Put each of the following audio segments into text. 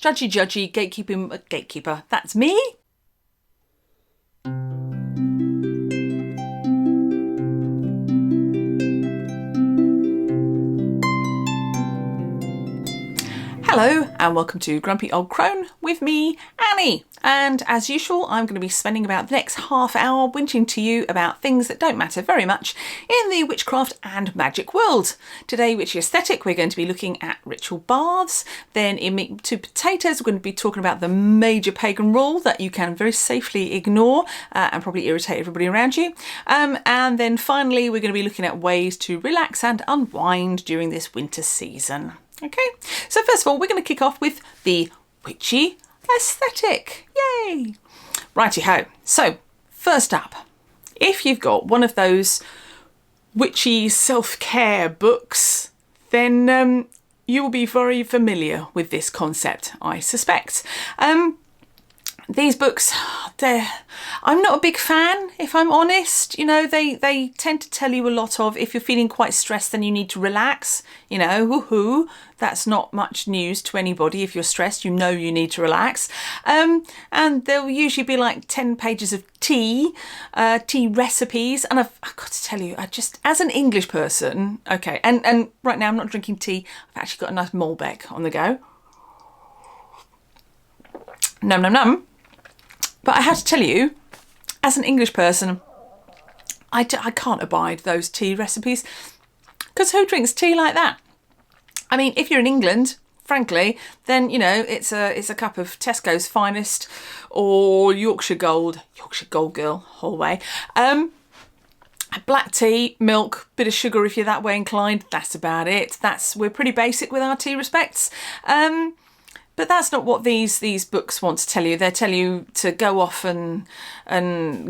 Judgy, gatekeeping, gatekeeper. That's me. Hello and welcome to Grumpy Old Crone with me, Annie. And as usual, I'm going to be spending about the next half hour whinging to you about things that don't matter very much in the witchcraft and magic world. Today, Witchy Aesthetic, we're going to be looking at ritual baths. Then in Meat to Potatoes, we're going to be talking about the major pagan rule that you can very safely ignore and probably irritate everybody around you. And then finally, we're going to be looking at ways to relax and unwind during this winter season. Okay, so first of all, we're going to kick off with the Witchy Aesthetic. Yay! Righty-ho. So, first up, if you've got one of those witchy self-care books, then you will be very familiar with this concept, I suspect. These books, I'm not a big fan, if I'm honest. You know, they tend to tell you a lot of, if you're feeling quite stressed, then you need to relax. You know, woohoo, that's not much news to anybody. If you're stressed, you know you need to relax. And there'll usually be like 10 pages of tea recipes. And I've got to tell you, I just, as an English person, okay, and right now I'm not drinking tea. I've actually got a nice Malbec on the go. Num, num, num. But I have to tell you, as an English person, I can't abide those tea recipes, because who drinks tea like that? I mean, if you're in England, frankly, then, you know, it's a cup of Tesco's Finest or Yorkshire Gold girl, whole way. Black tea, milk, bit of sugar if you're that way inclined. That's about it. We're pretty basic with our tea respects. But that's not what these books want to tell you. They tell you to go off and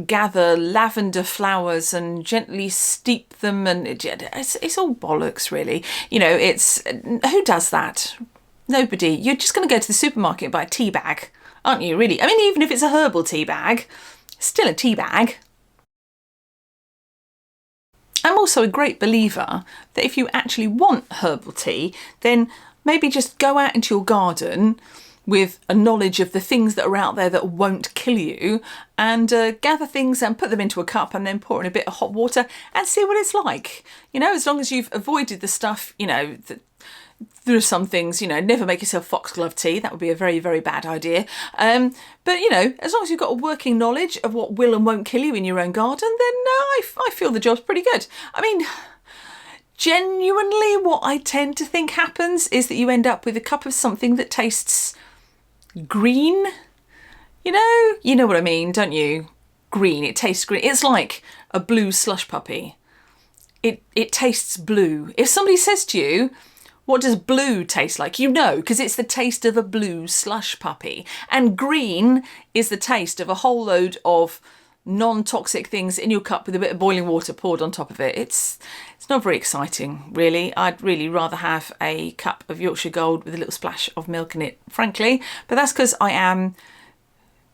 gather lavender flowers and gently steep them, and it's all bollocks, really. You know, who does that? Nobody. You're just going to go to the supermarket and buy a tea bag, aren't you, really? I mean, even if it's a herbal tea bag, still a tea bag. I'm also a great believer that if you actually want herbal tea, then maybe just go out into your garden with a knowledge of the things that are out there that won't kill you, and gather things and put them into a cup and then pour in a bit of hot water and see what it's like. You know, as long as you've avoided the stuff, you know, there are some things, you know, never make yourself foxglove tea. That would be a very, very bad idea. But, you know, as long as you've got a working knowledge of what will and won't kill you in your own garden, then I feel the job's pretty good. I mean, genuinely, what I tend to think happens is that you end up with a cup of something that tastes green. You know what I mean, don't you? Green, it tastes green. It's like a blue slush puppy. It tastes blue. If somebody says to you, what does blue taste like? You know, because it's the taste of a blue slush puppy. And green is the taste of a whole load of non-toxic things in your cup with a bit of boiling water poured on top of it. It's not very exciting, really. I'd really rather have a cup of Yorkshire Gold with a little splash of milk in it, frankly. But that's because I am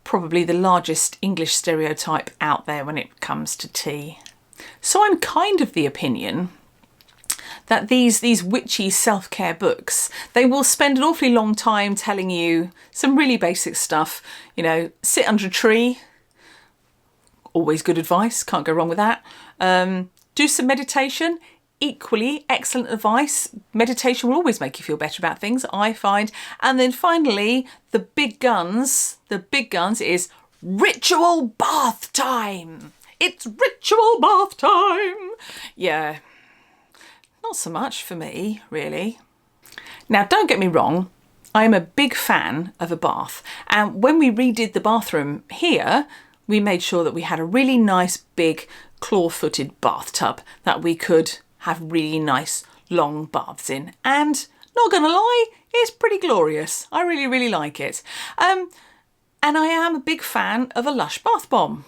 probably the largest English stereotype out there when it comes to tea. So I'm kind of the opinion that these witchy self-care books, they will spend an awfully long time telling you some really basic stuff. You know, sit under a tree. Always good advice, can't go wrong with that. Do some meditation, equally excellent advice. Meditation will always make you feel better about things, I find. And then finally, the big guns is ritual bath time. It's ritual bath time. Yeah, not so much for me, really. Now, don't get me wrong, I am a big fan of a bath. And when we redid the bathroom here, we made sure that we had a really nice big claw-footed bathtub that we could have really nice long baths in. And not gonna lie, it's pretty glorious. I really, really like it. And I am a big fan of a Lush Bathbomb.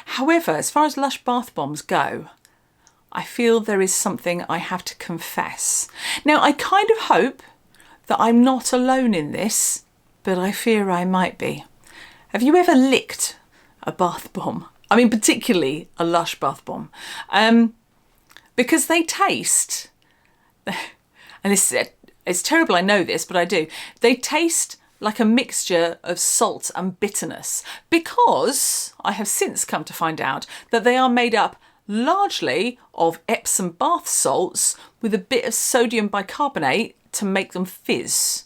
However, as far as Lush Bathbombs go, I feel there is something I have to confess. Now, I kind of hope that I'm not alone in this, but I fear I might be. Have you ever licked a bath bomb? I mean, particularly a Lush bath bomb. Because they taste, and this is It's terrible, I know this, but I do. They taste like a mixture of salt and bitterness, because I have since come to find out that they are made up largely of Epsom bath salts with a bit of sodium bicarbonate to make them fizz,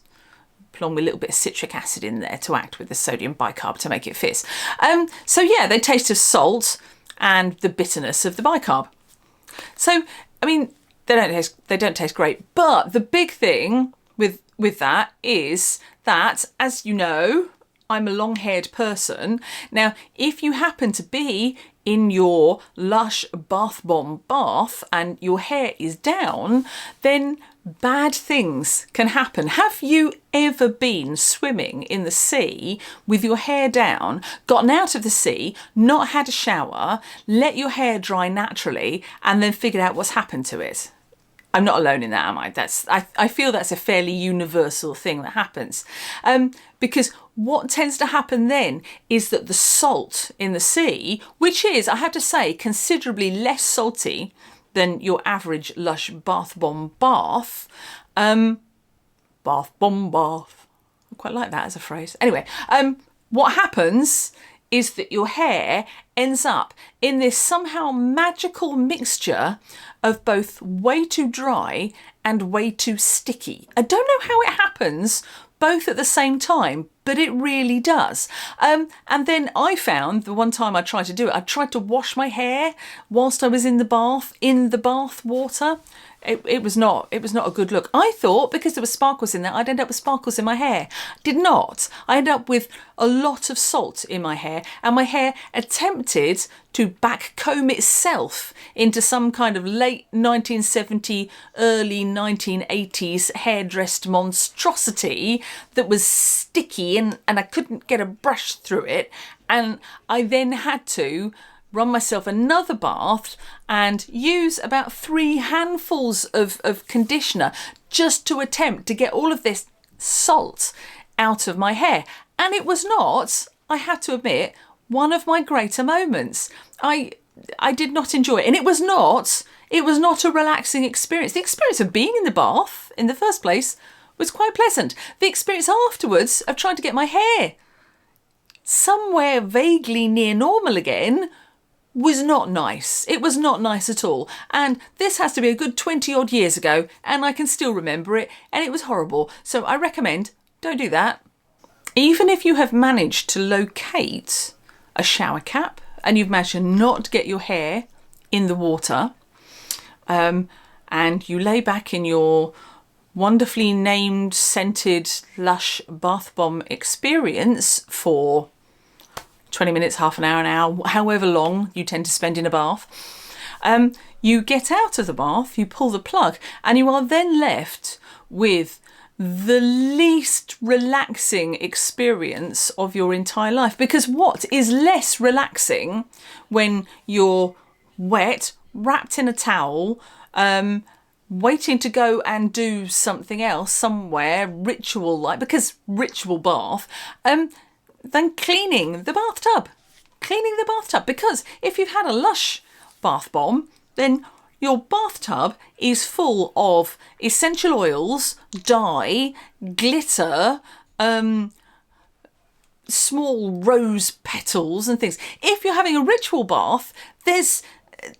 along with a little bit of citric acid in there to act with the sodium bicarb to make it fizz. So yeah, they taste of salt and the bitterness of the bicarb. So, I mean, they don't taste great. But the big thing with that is that, as you know, I'm a long-haired person. Now, if you happen to be in your Lush Bathbomb bath and your hair is down, then bad things can happen. Have you ever been swimming in the sea with your hair down, gotten out of the sea, not had a shower, let your hair dry naturally, and then figured out what's happened to it? I'm not alone in that, am I? I feel that's a fairly universal thing that happens. Because what tends to happen then is that the salt in the sea, which is, I have to say, considerably less salty than your average Lush Bathbomb bath. Bathbomb bath. I quite like that as a phrase. Anyway, what happens is that your hair ends up in this somehow magical mixture of both way too dry and way too sticky. I don't know how it happens both at the same time, but it really does. And then I found the one time I tried to do it, I tried to wash my hair whilst I was in the bath water. It was not a good look. I thought because there were sparkles in there, I'd end up with sparkles in my hair. Did not. I ended up with a lot of salt in my hair, and my hair attempted to backcomb itself into some kind of late 1970, early 1980s hairdressed monstrosity that was sticky, and I couldn't get a brush through it. And I then had to run myself another bath and use about 3 handfuls of conditioner just to attempt to get all of this salt out of my hair. And it was not, I have to admit, one of my greater moments. I did not enjoy it. And it was not a relaxing experience. The experience of being in the bath in the first place was quite pleasant. The experience afterwards of trying to get my hair somewhere vaguely near normal again was not nice. It was not nice at all. And this has to be a good 20 odd years ago, and I can still remember it, and it was horrible. So I recommend, don't do that. Even if you have managed to locate a shower cap and you've managed to not get your hair in the water, and you lay back in your wonderfully named, scented, Lush Bathbomb experience for 20 minutes, half an hour, however long you tend to spend in a bath. You get out of the bath, you pull the plug, and you are then left with the least relaxing experience of your entire life. Because what is less relaxing when you're wet, wrapped in a towel, waiting to go and do something else somewhere, ritual-like, because ritual bath, than cleaning the bathtub. Because if you've had a Lush bath bomb, then your bathtub is full of essential oils, dye, glitter, small rose petals and things. If you're having a ritual bath, there's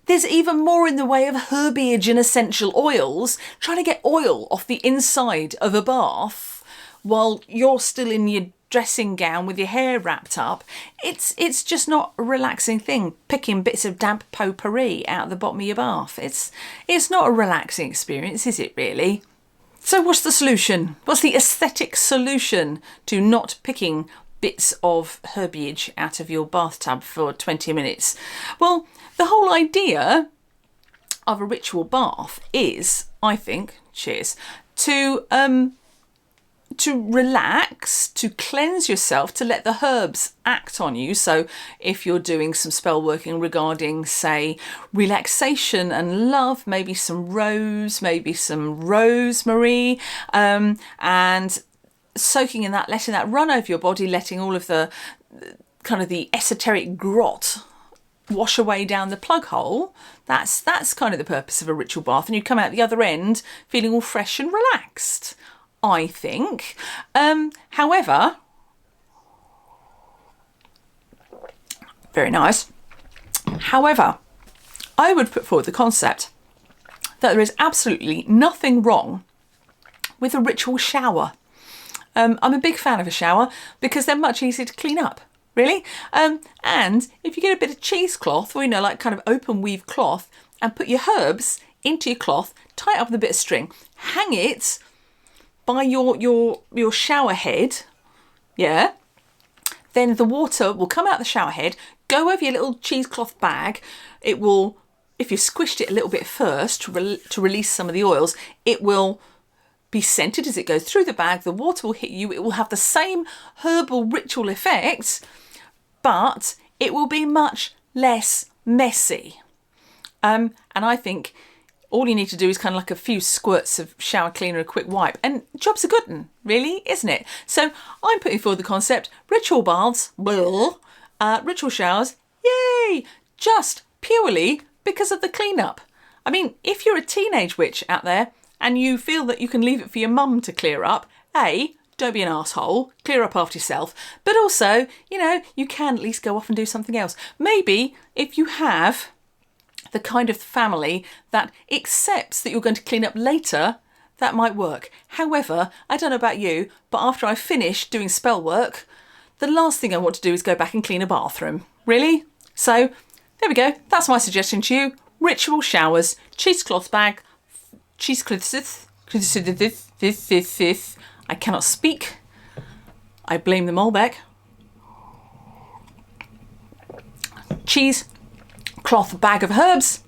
even more in the way of herbiage and essential oils. Trying to get oil off the inside of a bath while you're still in your dressing gown with your hair wrapped up, it's just not a relaxing thing. Picking bits of damp potpourri out of the bottom of your bath. It's not a relaxing experience, is it really? So what's the solution? What's the aesthetic solution to not picking bits of herbiage out of your bathtub for 20 minutes? Well, the whole idea of a ritual bath is, I think, cheers, to relax, to cleanse yourself, to let the herbs act on you. So if you're doing some spell working regarding, say, relaxation and love, maybe some rose, maybe some rosemary, and soaking in that, letting that run over your body, letting all of the kind of the esoteric grot wash away down the plug hole. That's kind of the purpose of a ritual bath, and you come out the other end feeling all fresh and relaxed. I think. However, very nice. However, I would put forward the concept that there is absolutely nothing wrong with a ritual shower. I'm a big fan of a shower because they're much easier to clean up, really. And if you get a bit of cheesecloth, or like kind of open weave cloth, and put your herbs into your cloth, tie it up with a bit of string, hang it by your shower head, yeah, then the water will come out the shower head, go over your little cheesecloth bag. It will, if you squished it a little bit first to release some of the oils, it will be scented as it goes through the bag. The water will hit you. It will have the same herbal ritual effect, but it will be much less messy. And I think all you need to do is kind of like a few squirts of shower cleaner, a quick wipe, and job's a good one, really, isn't it? So I'm putting forward the concept, ritual baths, ritual showers, yay, just purely because of the cleanup. I mean, if you're a teenage witch out there and you feel that you can leave it for your mum to clear up, A, don't be an arsehole, clear up after yourself, but also, you can at least go off and do something else. Maybe if you have the kind of family that accepts that you're going to clean up later, that might work. However, I don't know about you, but after I finish doing spell work, the last thing I want to do is go back and clean a bathroom. Really? So, there we go. That's my suggestion to you. Ritual showers, cheesecloth bag, cheesecloth. I cannot speak. I blame the Malbec. Cheesecloth bag of herbs.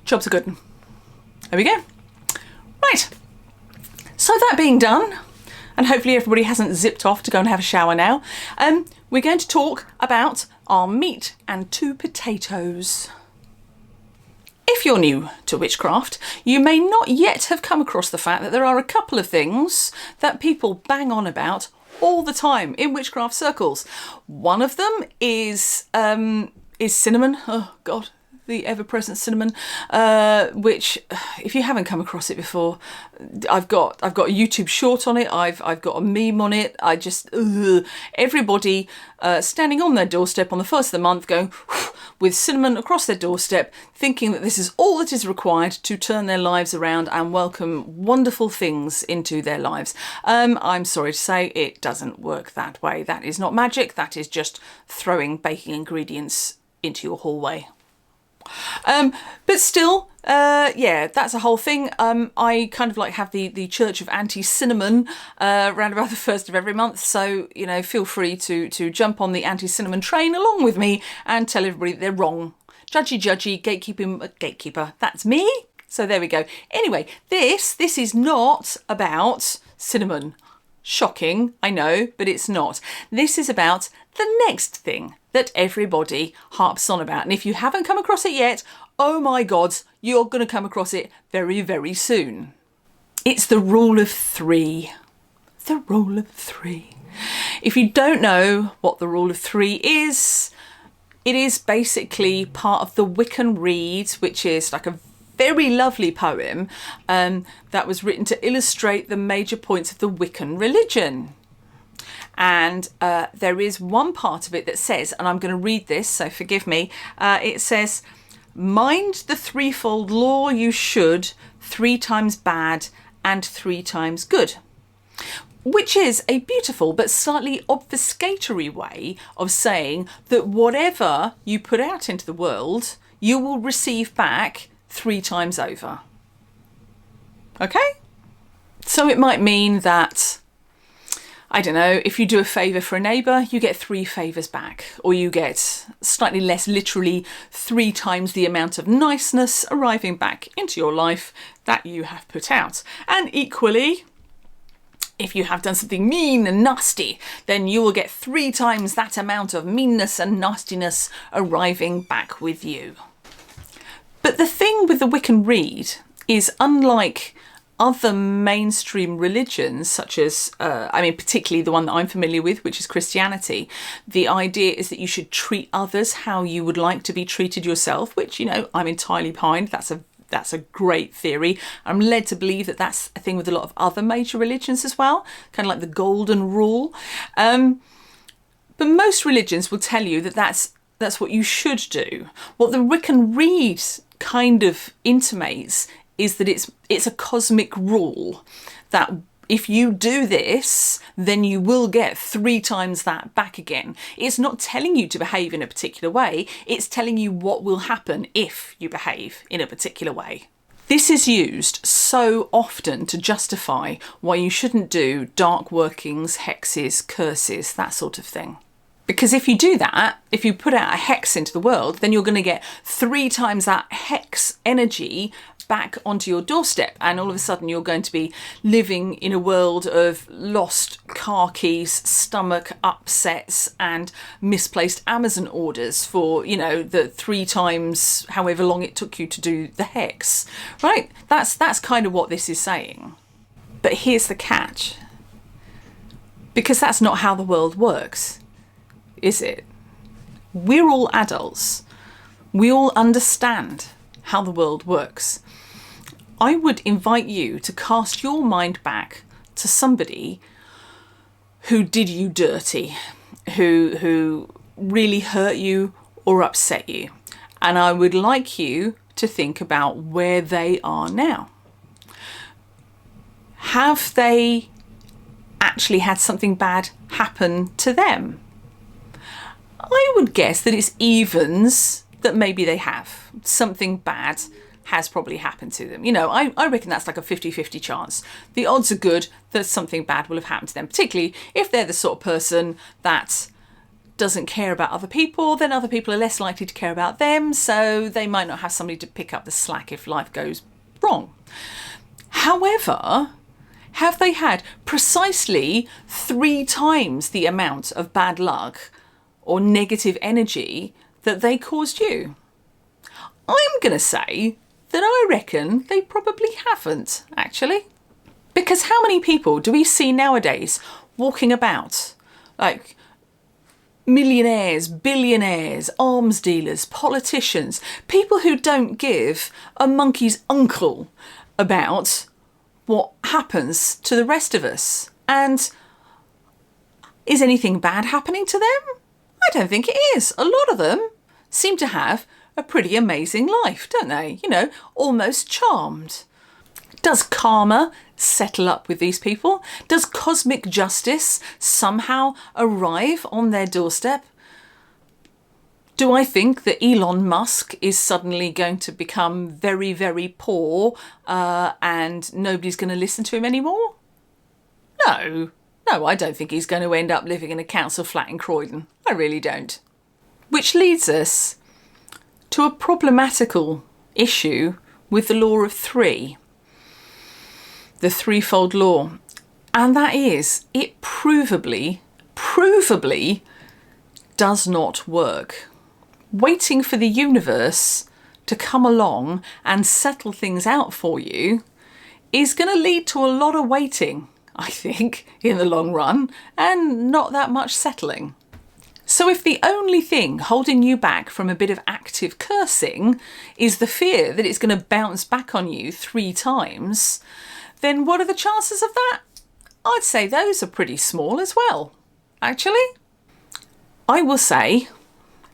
Job's a good one. There we go. Right. So that being done, and hopefully everybody hasn't zipped off to go and have a shower now, we're going to talk about our meat and 2 potatoes. If you're new to witchcraft, you may not yet have come across the fact that there are a couple of things that people bang on about all the time in witchcraft circles. One of them is cinnamon. Oh God, the ever-present cinnamon, which, if you haven't come across it before, I've got a YouTube short on it. I've got a meme on it. I just everybody standing on their doorstep on the first of the month, going with cinnamon across their doorstep, thinking that this is all that is required to turn their lives around and welcome wonderful things into their lives. I'm sorry to say, it doesn't work that way. That is not magic. That is just throwing baking ingredients into your hallway. But still, yeah, that's a whole thing. I kind of like have the Church of Anti-Cinnamon around about the 1st of every month. So, feel free to jump on the anti-cinnamon train along with me and tell everybody they're wrong. Judgy, gatekeeper, that's me. So there we go. Anyway, this is not about cinnamon. Shocking, I know, but it's not. This is about the next thing that everybody harps on about. And if you haven't come across it yet, oh my God, you're going to come across it very, very soon. It's the rule of 3. The rule of 3. If you don't know what the rule of 3 is, it is basically part of the Wiccan Rede, which is like a very lovely poem that was written to illustrate the major points of the Wiccan religion. And there is one part of it that says, and I'm going to read this, so forgive me, it says, "Mind the threefold law you should, 3 times bad and 3 times good." Which is a beautiful but slightly obfuscatory way of saying that whatever you put out into the world, you will receive back 3 times over. Okay? So it might mean that, I don't know, if you do a favour for a neighbour, you get 3 favours back. Or you get slightly less, literally 3 times the amount of niceness arriving back into your life that you have put out. And equally, if you have done something mean and nasty, then you will get 3 times that amount of meanness and nastiness arriving back with you. But the thing with the Wiccan Rede is, unlike other mainstream religions, such as, particularly the one that I'm familiar with, which is Christianity, the idea is that you should treat others how you would like to be treated yourself, which, I'm entirely behind. That's a That's a great theory. I'm led to believe that that's a thing with a lot of other major religions as well, kind of like the golden rule. But most religions will tell you that that's what you should do. What the Wiccan Reed kind of intimates is that it's a cosmic rule, that if you do this, then you will get 3 times that back again. It's not telling you to behave in a particular way, it's telling you what will happen if you behave in a particular way. This is used so often to justify why you shouldn't do dark workings, hexes, curses, that sort of thing. Because if you do that, if you put out a hex into the world, then you're going to get 3 times that hex energy back onto your doorstep, and all of a sudden you're going to be living in a world of lost car keys, stomach upsets and misplaced Amazon orders for, you know, the 3 times however long it took you to do the hex, right? That's kind of what this is saying. But here's the catch, because that's not how the world works, is it? We're all adults. We all understand how the world works. I would invite you to cast your mind back to somebody who did you dirty, who really hurt you or upset you. And I would like you to think about where they are now. Have they actually had something bad happen to them? I would guess that it's evens that maybe they have. Something bad has probably happened to them. You know, I reckon that's like a 50-50 chance. The odds are good that something bad will have happened to them, particularly if they're the sort of person that doesn't care about other people, then other people are less likely to care about them, so they might not have somebody to pick up the slack if life goes wrong. However, have they had precisely 3 times the amount of bad luck or negative energy that they caused you? I'm going to say that I reckon they probably haven't, actually. Because how many people do we see nowadays walking about, like millionaires, billionaires, arms dealers, politicians, people who don't give a monkey's uncle about what happens to the rest of us? And is anything bad happening to them? I don't think it is. A lot of them seem to have a pretty amazing life, don't they? You know, almost charmed. Does karma settle up with these people? Does cosmic justice somehow arrive on their doorstep? Do I think that Elon Musk is suddenly going to become very, very poor and nobody's going to listen to him anymore? No, I don't think he's going to end up living in a council flat in Croydon. I really don't. Which leads us to a problematical issue with the law of 3, the threefold law. And that is, it provably does not work. Waiting for the universe to come along and settle things out for you is going to lead to a lot of waiting, I think, in the long run, and not that much settling. So if the only thing holding you back from a bit of active cursing is the fear that it's going to bounce back on you 3 times, then what are the chances of that? I'd say those are pretty small as well, actually. I will say,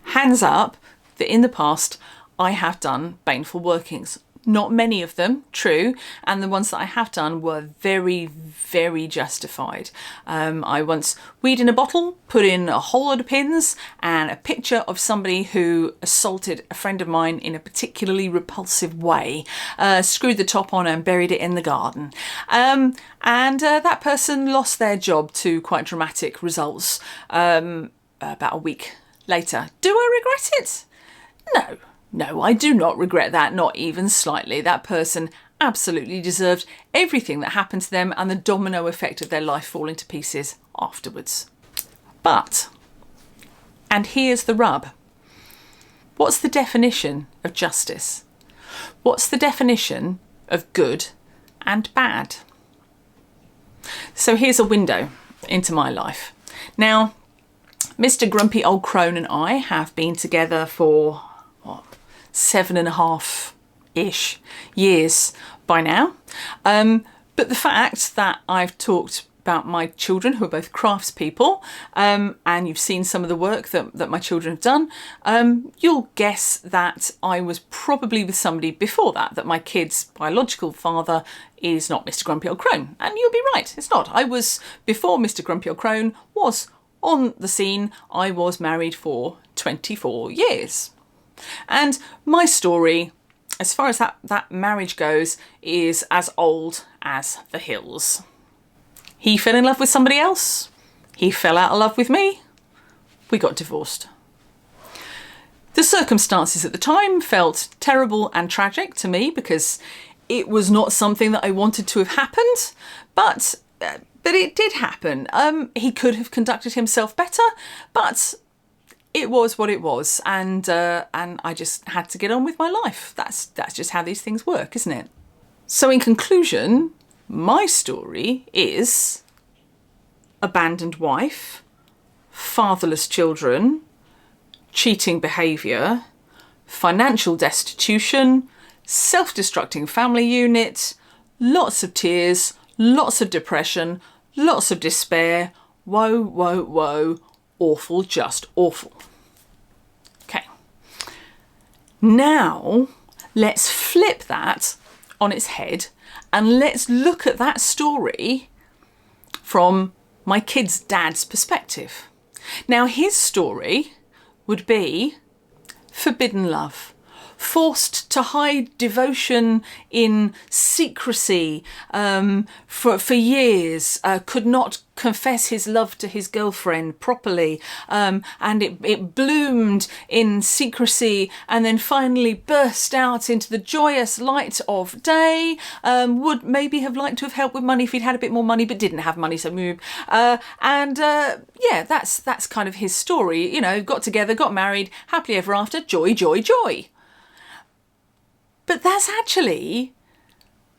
hands up, that in the past I have done baneful workings. Not many of them, true, and the ones that I have done were very, very justified. I once weed in a bottle, put in a whole lot of pins and a picture of somebody who assaulted a friend of mine in a particularly repulsive way, screwed the top on and buried it in the garden. And that person lost their job to quite dramatic results about a week later. Do I regret it? No, I do not regret that, not even slightly. That person absolutely deserved everything that happened to them and the domino effect of their life falling to pieces afterwards. But, and here's the rub, what's the definition of justice? What's the definition of good and bad? So here's a window into my life. Now, Mr. Grumpy Old Crone and I have been together for 7.5 ish years by now. But the fact that I've talked about my children, who are both craftspeople, and you've seen some of the work that my children have done, you'll guess that I was probably with somebody before that my kid's biological father is not Mr. Grumpy Old Crone. And you'll be right, it's not. I was, before Mr. Grumpy Old Crone was on the scene, I was married for 24 years. And my story, as far as that marriage goes, is as old as the hills. He fell in love with somebody else. He fell out of love with me. We got divorced. The circumstances at the time felt terrible and tragic to me because it was not something that I wanted to have happened, but it did happen. He could have conducted himself better, but it was what it was, and I just had to get on with my life. That's just how these things work, isn't it? So in conclusion, my story is abandoned wife, fatherless children, cheating behaviour, financial destitution, self-destructing family unit, lots of tears, lots of depression, lots of despair, woe, woe, woe, awful, just awful. Okay. Now, let's flip that on its head and let's look at that story from my kid's dad's perspective. Now, his story would be forbidden love, forced to hide devotion in secrecy for years, could not confess his love to his girlfriend properly, and it bloomed in secrecy and then finally burst out into the joyous light of day. Would maybe have liked to have helped with money if he'd had a bit more money, but didn't have money, so move. Yeah, that's kind of his story. You know, got together, got married, happily ever after, joy, joy, joy. But that's actually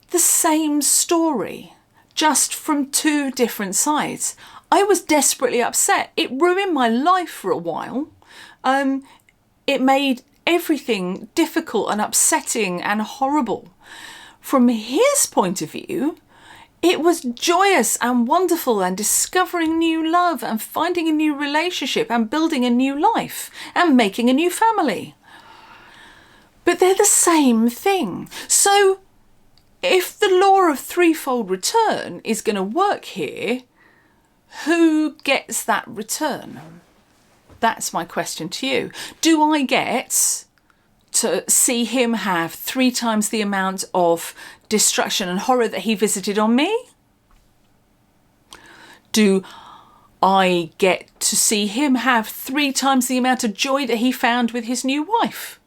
the same story, just from two different sides. I was desperately upset. It ruined my life for a while. It made everything difficult and upsetting and horrible. From his point of view, it was joyous and wonderful and discovering new love and finding a new relationship and building a new life and making a new family. But they're the same thing. So if the law of threefold return is going to work here, who gets that return? That's my question to you. Do I get to see him have 3 times the amount of destruction and horror that he visited on me? Do I get to see him have 3 times the amount of joy that he found with his new wife?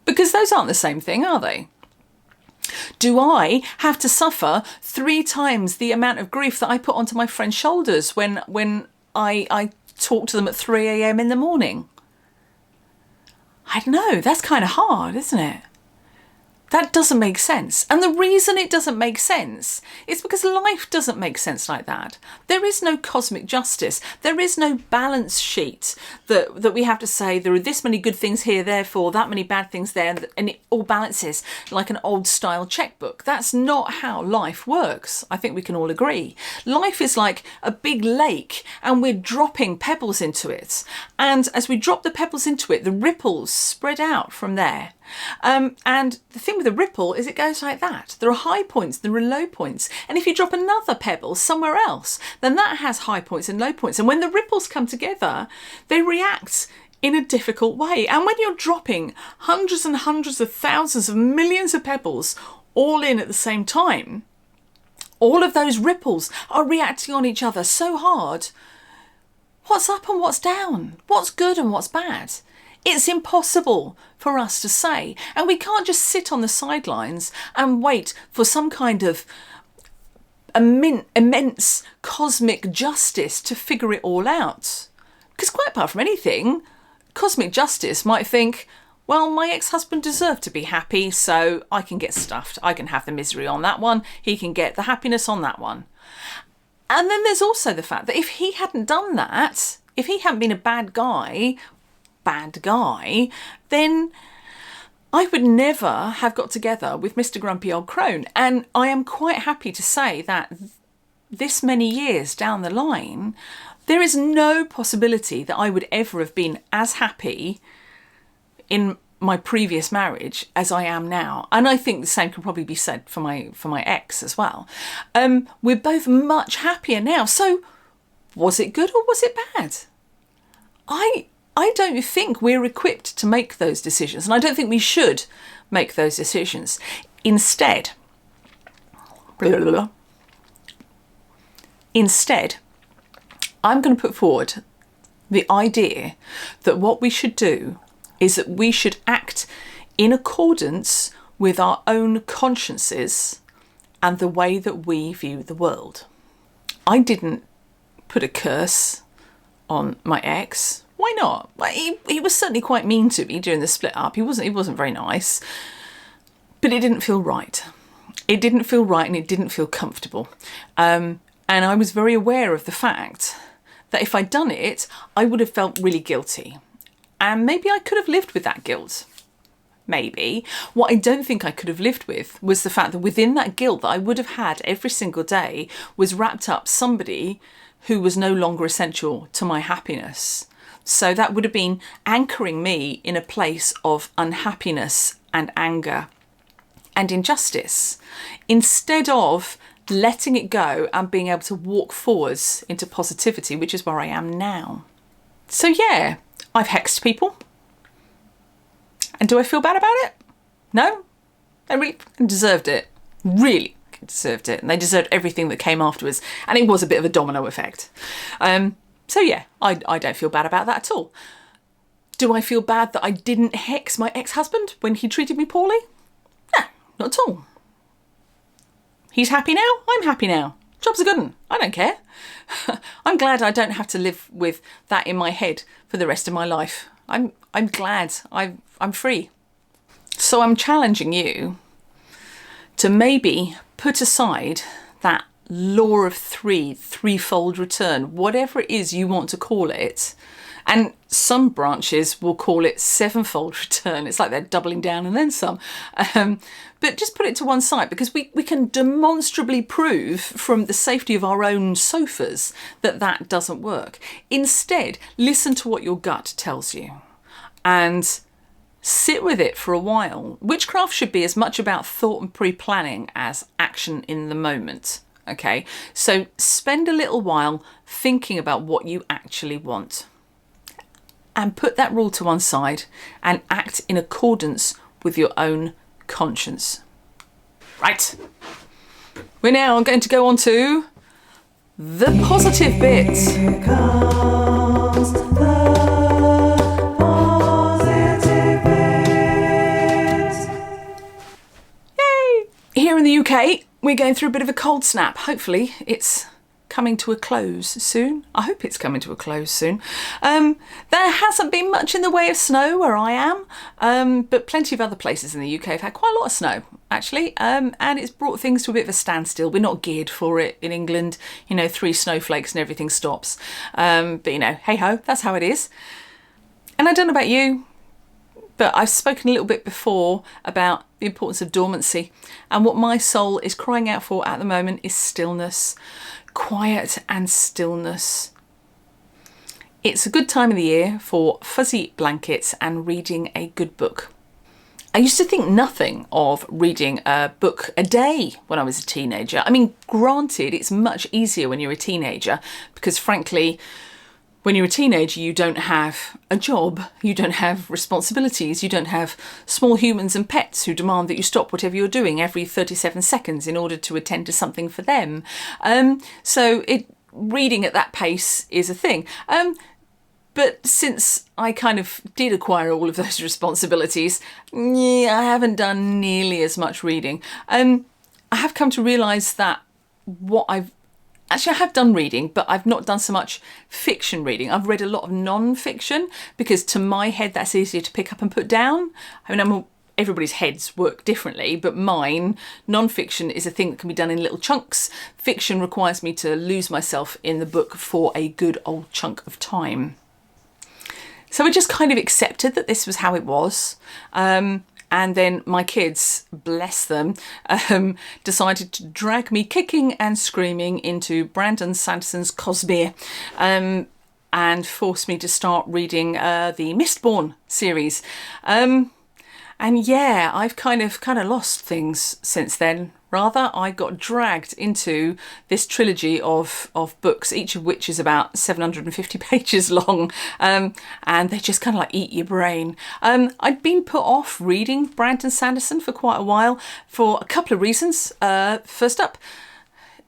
Because those aren't the same thing, are they? Do I have to suffer 3 times the amount of grief that I put onto my friend's shoulders when I talk to them at 3 a.m. in the morning? I don't know, that's kind of hard, isn't it? That doesn't make sense. And the reason it doesn't make sense is because life doesn't make sense like that. There is no cosmic justice. There is no balance sheet that we have to say there are this many good things here, therefore that many bad things there, and it all balances like an old style checkbook. That's not how life works. I think we can all agree. Life is like a big lake and we're dropping pebbles into it. And as we drop the pebbles into it, the ripples spread out from there. And the thing with a ripple is it goes like that. There are high points, there are low points. And if you drop another pebble somewhere else, then that has high points and low points. And when the ripples come together, they react in a difficult way. And when you're dropping hundreds and hundreds of thousands of millions of pebbles all in at the same time, all of those ripples are reacting on each other so hard. What's up and what's down? What's good and what's bad? It's impossible for us to say. And we can't just sit on the sidelines and wait for some kind of immense cosmic justice to figure it all out. Because quite apart from anything, cosmic justice might think, well, my ex-husband deserved to be happy, so I can get stuffed. I can have the misery on that one. He can get the happiness on that one. And then there's also the fact that if he hadn't done that, if he hadn't been a bad guy, then I would never have got together with Mr. Grumpy Old Crone. And I am quite happy to say that this many years down the line, there is no possibility that I would ever have been as happy in my previous marriage as I am now. And I think the same can probably be said for my ex as well. We're both much happier now. So was it good or was it bad? I don't think we're equipped to make those decisions, and I don't think we should make those decisions. Instead, I'm going to put forward the idea that what we should do is that we should act in accordance with our own consciences and the way that we view the world. I didn't put a curse on my ex. Why not? He was certainly quite mean to me during the split up. He wasn't very nice, but it didn't feel right. It didn't feel right, and it didn't feel comfortable. And I was very aware of the fact that if I'd done it, I would have felt really guilty. And maybe I could have lived with that guilt. Maybe. What I don't think I could have lived with was the fact that within that guilt that I would have had every single day was wrapped up somebody who was no longer essential to my happiness. So that would have been anchoring me in a place of unhappiness and anger and injustice, instead of letting it go and being able to walk forwards into positivity, which is where I am now. So yeah, I've hexed people. And do I feel bad about it? No. They really deserved it. Really deserved it. And they deserved everything that came afterwards. And it was a bit of a domino effect. So yeah, I don't feel bad about that at all. Do I feel bad that I didn't hex my ex-husband when he treated me poorly? No, not at all. He's happy now, I'm happy now. Job's a good one, I don't care. I'm glad I don't have to live with that in my head for the rest of my life. I'm glad I'm free. So I'm challenging you to maybe put aside that law of threefold return, whatever it is you want to call it. And some branches will call it sevenfold return. It's like they're doubling down and then some. But just put it to one side, because we can demonstrably prove from the safety of our own sofas that that doesn't work. Instead, listen to what your gut tells you and sit with it for a while. Witchcraft should be as much about thought and pre-planning as action in the moment. Okay, so spend a little while thinking about what you actually want and put that rule to one side and act in accordance with your own conscience. Right, we're now going to go on to the positive bit. Here comes the positive bit. Yay! Here in the UK, we're going through a bit of a cold snap. Hopefully it's coming to a close soon. I hope it's coming to a close soon. There hasn't been much in the way of snow where I am, but plenty of other places in the UK have had quite a lot of snow, actually, and it's brought things to a bit of a standstill. We're not geared for it in England. 3 snowflakes and everything stops. But hey-ho, that's how it is. And I don't know about you, but I've spoken a little bit before about the importance of dormancy, and what my soul is crying out for at the moment is stillness, quiet and stillness. It's a good time of the year for fuzzy blankets and reading a good book. I used to think nothing of reading a book a day when I was a teenager. I mean, granted, it's much easier when you're a teenager because, frankly, when you're a teenager, you don't have a job, you don't have responsibilities, you don't have small humans and pets who demand that you stop whatever you're doing every 37 seconds in order to attend to something for them. So reading at that pace is a thing. But since I kind of did acquire all of those responsibilities, I haven't done nearly as much reading. I have come to realise that I have done reading, but I've not done so much fiction reading. I've read a lot of non-fiction because to my head that's easier to pick up and put down. I mean, everybody's heads work differently, but mine, non-fiction is a thing that can be done in little chunks. Fiction requires me to lose myself in the book for a good old chunk of time. So I just kind of accepted that this was how it was. And then my kids, bless them, decided to drag me kicking and screaming into Brandon Sanderson's Cosmere, and forced me to start reading the Mistborn series. And yeah, I've kind of lost things since then. Rather, I got dragged into this trilogy of books, each of which is about 750 pages long, and they just kind of like eat your brain. I'd been put off reading Brandon Sanderson for quite a while for a couple of reasons. First up,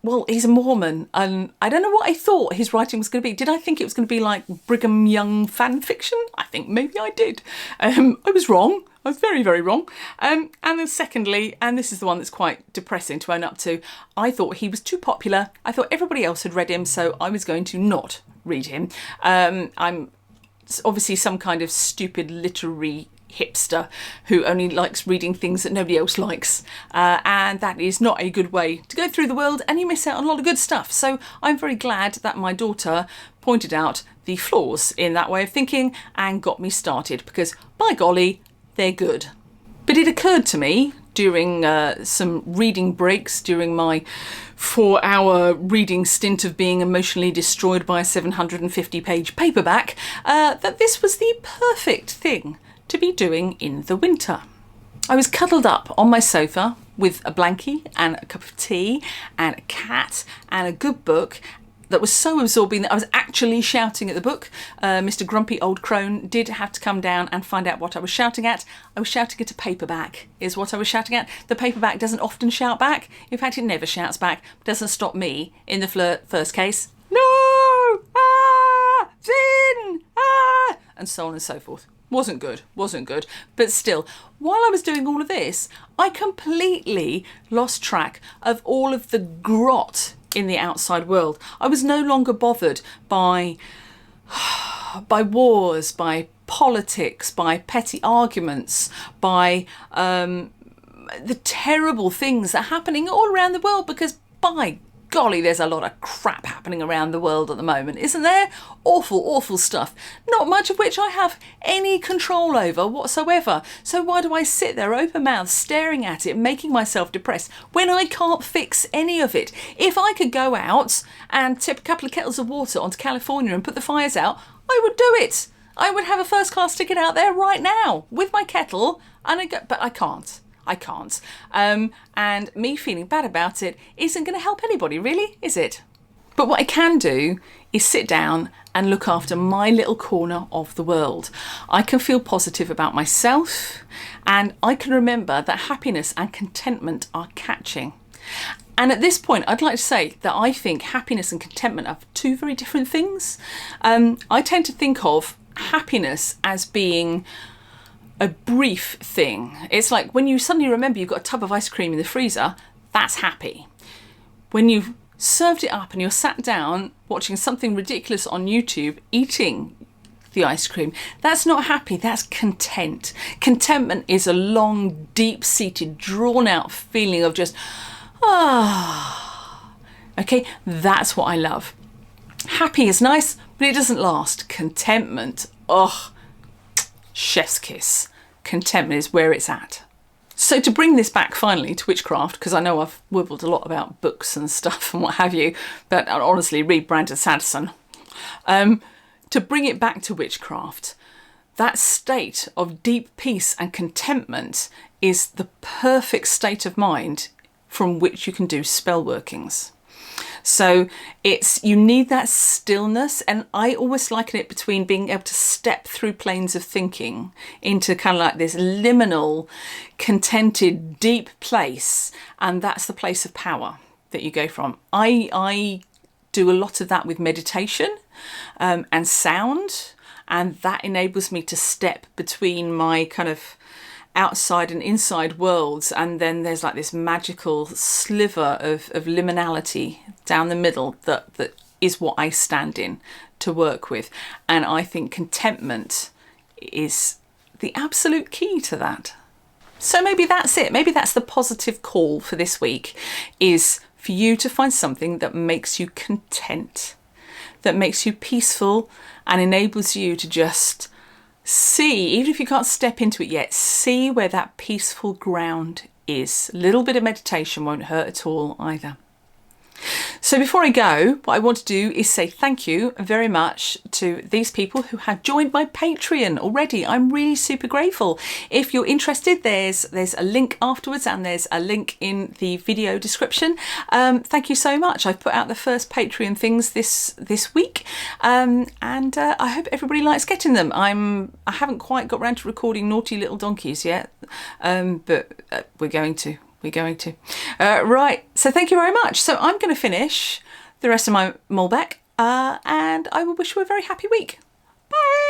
well, he's a Mormon, and I don't know what I thought his writing was going to be. Did I think it was going to be like Brigham Young fan fiction? I think maybe I did. I was wrong. I was very, very wrong. And then secondly, and this is the one that's quite depressing to own up to, I thought he was too popular. I thought everybody else had read him, so I was going to not read him. I'm obviously some kind of stupid literary hipster who only likes reading things that nobody else likes, and that is not a good way to go through the world, and you miss out on a lot of good stuff. So I'm very glad that my daughter pointed out the flaws in that way of thinking and got me started, because by golly, they're good. But it occurred to me during some reading breaks during my 4-hour reading stint of being emotionally destroyed by a 750-page paperback that this was the perfect thing to be doing in the winter. I was cuddled up on my sofa with a blankie and a cup of tea and a cat and a good book that was so absorbing that I was actually shouting at the book. Mr. Grumpy Old Crone did have to come down and find out what I was shouting at. I was shouting at a paperback, is what I was shouting at. The paperback doesn't often shout back. In fact, it never shouts back. Doesn't stop me in the first case. No! Ah! Finn! Ah! And so on and so forth. Wasn't good. But still, while I was doing all of this, I completely lost track of all of the grot in the outside world. I was no longer bothered by wars, by politics, by petty arguments, by the terrible things that are happening all around the world, because by golly, there's a lot of crap happening around the world at the moment, isn't there? Awful stuff. Not much of which I have any control over whatsoever. So why do I sit there open-mouthed staring at it, making myself depressed when I can't fix any of it? If I could go out and tip a couple of kettles of water onto California and put the fires out, I would do it. I would have a first-class ticket out there right now with my kettle, but I can't. And me feeling bad about it isn't going to help anybody, really, is it? But what I can do is sit down and look after my little corner of the world. I can feel positive about myself, and I can remember that happiness and contentment are catching. And at this point, I'd like to say that I think happiness and contentment are two very different things. I tend to think of happiness as being a brief thing. It's like when you suddenly remember you've got a tub of ice cream in the freezer, that's happy. When you've served it up and you're sat down watching something ridiculous on YouTube, eating the ice cream, that's not happy, that's content. Contentment is a long, deep-seated, drawn-out feeling of just, okay, that's what I love. Happy is nice, but it doesn't last. Contentment, chef's kiss. Contentment is where it's at. So to bring this back finally to witchcraft, because I know I've wibbled a lot about books and stuff and what have you, but honestly, read Brandon Sanderson. To bring it back to witchcraft, that state of deep peace and contentment is the perfect state of mind from which you can do spell workings. So you need that stillness, and I always liken it between being able to step through planes of thinking into kind of like this liminal, contented, deep place, and that's the place of power that you go from. I do a lot of that with meditation and sound, and that enables me to step between my kind of outside and inside worlds, and then there's like this magical sliver of liminality down the middle that is what I stand in to work with. And I think contentment is the absolute key to that. So maybe that's it. Maybe that's the positive call for this week, is for you to find something that makes you content, that makes you peaceful and enables you to just see, even if you can't step into it yet, see where that peaceful ground is. A little bit of meditation won't hurt at all either. So before I go, what I want to do is say thank you very much to these people who have joined my Patreon already. I'm really super grateful. If you're interested, there's a link afterwards and there's a link in the video description. Thank you so much. I've put out the first Patreon things this week, and I hope everybody likes getting them. I haven't quite got around to recording Naughty Little Donkeys yet, but we're going to. Right, so thank you very much. So I'm going to finish the rest of my Malbec, and I will wish you a very happy week. Bye!